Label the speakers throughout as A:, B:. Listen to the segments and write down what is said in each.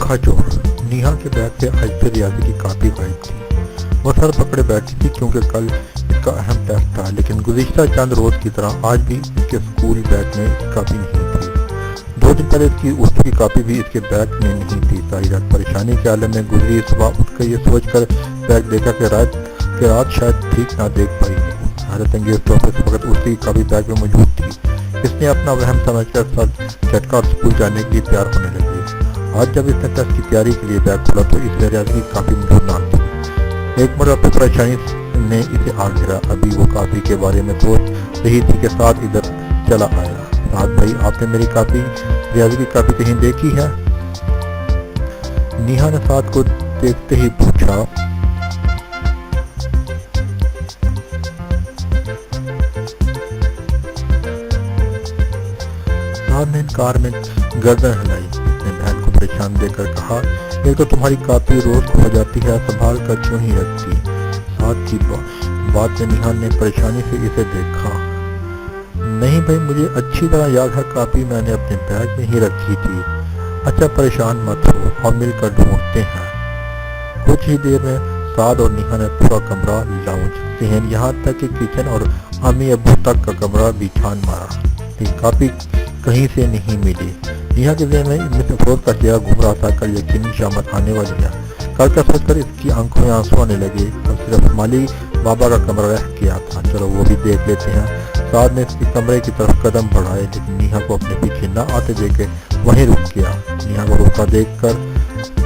A: انوکھا چور۔ نیہا کے بیگ سے آہستہ ریاضی کی کاپی غائب تھی۔ وہ سر پکڑے بیٹھی تھی کیونکہ کل اس کا اہم ٹیسٹ تھا، لیکن گزشتہ چند روز کی طرح آج بھی اس کے اسکول بیگ میں کاپی نہیں تھی۔ 2 دن پہلے اس کی اردو کی کاپی بھی اس کے بیگ میں نہیں تھی۔ ساری رات پریشانی کے عالم میں گزری۔ صبح اٹھ کر یہ سوچ کر بیگ دیکھا کہ رات شاید ٹھیک نہ دیکھ پائی ہو۔ حیرت انگیز طور پر اس وقت اردو کی کاپی بیگ میں موجود تھی۔ اس نے اپنا وہم سمجھ کر سر جھٹکا اور اسکول جانے کے لیے تیار ہونے لگی۔ آج جب اس نے ٹیسٹ کی تیاری کے لیے بیگ کھولا تو اس میں ریاضی کی کاپی موجود نہ تھی۔ ایک مرتبہ پریشانی نے اسے آ گرا۔ ابھی وہ کاپی کے بارے میں سوچ رہی تھی کہ ساتھ ادھر چلا آیا۔ ساتھ بھائی، آپ نے میری کاپی ریاضی کی کاپی کہیں دیکھی ہے؟ نیہا نے ساتھ کو دیکھتے ہی پوچھا۔ ساتھ نے انکار میں گردن ہلائی۔ اس نے بہن کو پریشان دے کر کہا، ایک تو تمہاری کاپی روز کھو جاتی ہے، سنبھال کر کیوں ہی رکھتی؟ ساتھ کی بات میں نیہا نے پریشانی سے اسے دیکھا۔ نہیں بھائی، مجھے اچھی طرح یاد ہے، کاپی میں نے اپنے بیگ میں ہی رکھی تھی۔ اچھا پریشان مت ہو، اور مل کر ڈھونڈتے ہیں۔ کچھ ہی دیر میں سعد اور نیہا نے پورا کمرہ، لاؤنج، صحن، یہاں تک کہ کچن اور امی ابو تک کا کمرہ بھی چھان مارا، لیکن کاپی کہیں سے نہیں ملی۔ نیہا کے ذہن میں ابن افروز کا چہرہ گھوم رہا تھا، کل یقیناً شامت آنے والی ہے۔ کل کا سوچ کر اس کی آنکھوں میں آنسو آنے لگے۔ اب صرف مالی بابا کا کمرہ رہ گیا تھا، چلو وہ بھی دیکھ لیتے ہیں۔ سعد نے اس کے کمرے کی طرف قدم بڑھائے، لیکن نیہا کو اپنے پیچھے نہ آتے دیکھ کے وہیں رک گیا۔ نیہا کو روکا دیکھ کر،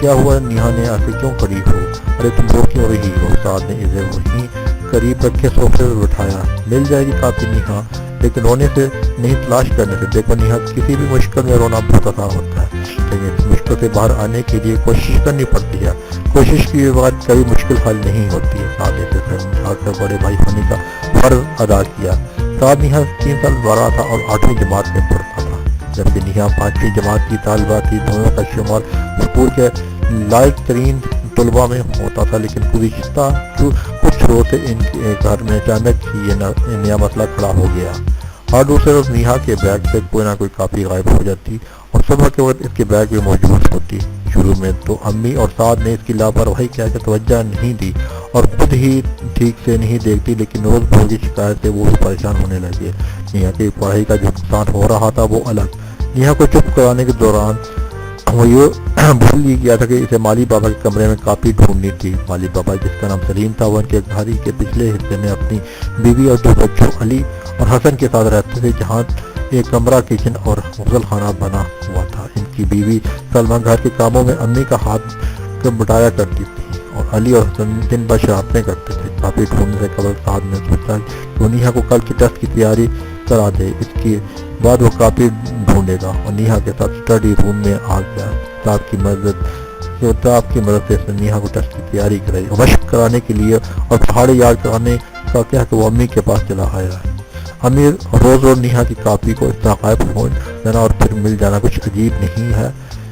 A: کیا ہوا نیہا نے، ایسے کیوں کھڑی ہو؟ ارے تم رو کیوں رہی ہو؟ سعد نے اسے وہیں قریب رکھے صوفے پر بٹھایا۔ مل جائے گی کاپی نیہا، لیکن رونے سے نہیں، تلاش کرنے سے۔ دیکھو نیہا، کسی بھی مشکل میں رونا بہت آسان ہوتا ہے، لیکن اس مشکل سے باہر آنے کے لیے کوشش کرنی پڑتی ہے۔ کوشش کی بعد کبھی مشکل حل نہیں ہوتی ہے۔ سعد نے اسے سمجھا کر بڑے بھائی ہونے کا فرض ادا کیا۔ سعد نیہا 3 سال بڑا تھا اور 8ویں جماعت میں پڑھتا تھا، جبکہ نیہا 5ویں جماعت کی طالبہ تھی۔ دونوں کا شمار اسکول کے لائق ترین طلباء میں ہوتا تھا، لیکن گزشتہ کچھ روز سے ان کے گھر میں اچانک ہی یہ نیا مسئلہ کھڑا ہو گیا۔ ہر دوسرے روز نیہا کے بیگ سے کوئی نہ کوئی کاپی غائب ہو جاتی اور صبح کے وقت اس کے بیگ میں موجود ہوتی۔ شروع میں تو امی اور سعد نے اس کی لاپرواہی کیا کہ توجہ نہیں دی اور خود ہی ٹھیک سے نہیں دیکھتی، لیکن روز بھور کی شکایت سے وہ بھی پریشان ہونے لگے۔ نیہا کی پڑھائی کا جو نقصان ہو رہا تھا وہ الگ۔ نیہا کو چپ کرانے کے دوران وہ یہ بھول ہی گیا تھا کہ اسے مالی بابا کے کمرے میں کاپی ڈھونڈنی تھی۔ مالی بابا، جس کا نام سلیم تھا، وہ ان کے گھر کے پچھلے حصے میں اپنی بیوی اور 2 بچوں علی اور حسن کے ساتھ رہتے تھے، جہاں ایک کمرہ، کچن اور غسل خانہ بنا ہوا تھا۔ ان کی بیوی سلمہ گھر کے کاموں میں امی کا ہاتھ بٹایا کرتی تھی اور علی اور حسن دن بھر شرارتیں کرتے تھے۔ کاپی ڈھونڈنے سے قبل سعد نے سوچا کہ وہ نیہا کو کل کی ٹیسٹ کی تیاری کرا دے، اس کے بعد وہ کاپی ڈھونڈے گا، اور نیہا کے ساتھ اسٹڈی روم میں آ گیا۔ کتاب کی مدد سے اس نے نیہا کو ٹیسٹ کی تیاری کرائی، مشق کرانے کے لیے اور پہاڑے یاد کرانے کا کیا کہ وہ امی کے پاس چلا آیا۔ امی روز نیہا کی کاپی کو اس طرح غائب ہو جانا اور پھر مل جانا کچھ عجیب نہیں ہے؟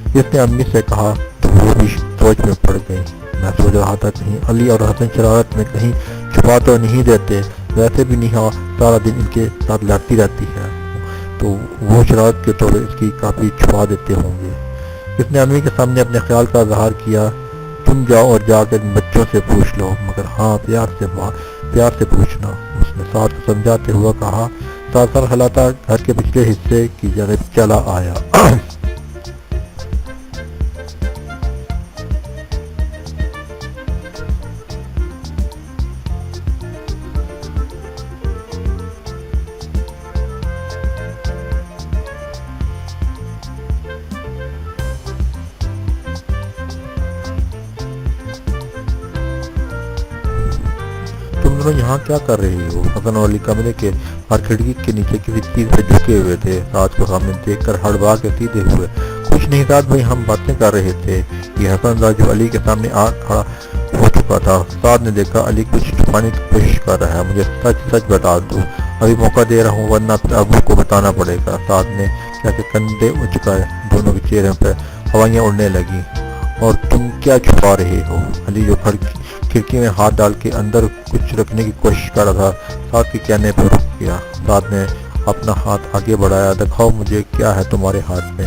A: اس نے امی سے کہا تو وہ بھی سوچ میں پڑ گئی۔ میں سوچ رہا تھا کہیں علی اور حسن شرارت میں کہیں چھپا تو نہیں دیتے، ویسے بھی نیہا سارا دن ان کے ساتھ لڑتی رہتی ہے، تو وہ شرارت کے طور اس کی کاپی چھپا دیتے ہوں گے۔ اس نے امی کے سامنے اپنے خیال کا اظہار کیا، تم جاؤ اور جا کر بچوں سے پوچھ لو، مگر ہاں پیار سے پوچھنا۔ اس نے سعد کو سمجھاتے ہوا کہا۔ سعد سر ہلاتا گھر کے پچھلے حصے کی جانب چلا آیا۔ یہاں کیا کر رہی ہو؟ حسن اور علی کمرے کے ہر کھڑکی کے نیچے کسی چیز پہ جھکے ہوئے تھے۔ سعد کو سامنے دیکھ کر ہڑبڑا کے سیدھے ہوئے۔ کچھ نہیں سعد بھائی، ہم باتیں کر رہے تھے۔ یہ حسن تھا جو علی کے سامنے آ کھڑا ہو چکا تھا۔ سعد نے دیکھا علی کچھ چھپانے کی کوشش کر رہا ہے۔ مجھے سچ بتا دو، ابھی موقع دے رہا ہوں ورنہ پھر ابو کو بتانا پڑے گا۔ سعد نے کیا کہ کندھے اچکائے، دونوں کے چہرے پہ ہوائیاں اڑنے لگیں۔ اور تم کیا چھپا رہے ہو؟ علی جو کھڑکی میں ہاتھ ڈال کے اندر کچھ رکھنے کی کوشش کر رہا تھا، سعد کے کہنے پر رک گیا۔ سعد نے اپنا ہاتھ آگے بڑھایا۔ دکھاؤ مجھے کیا ہے تمہارے ہاتھ میں۔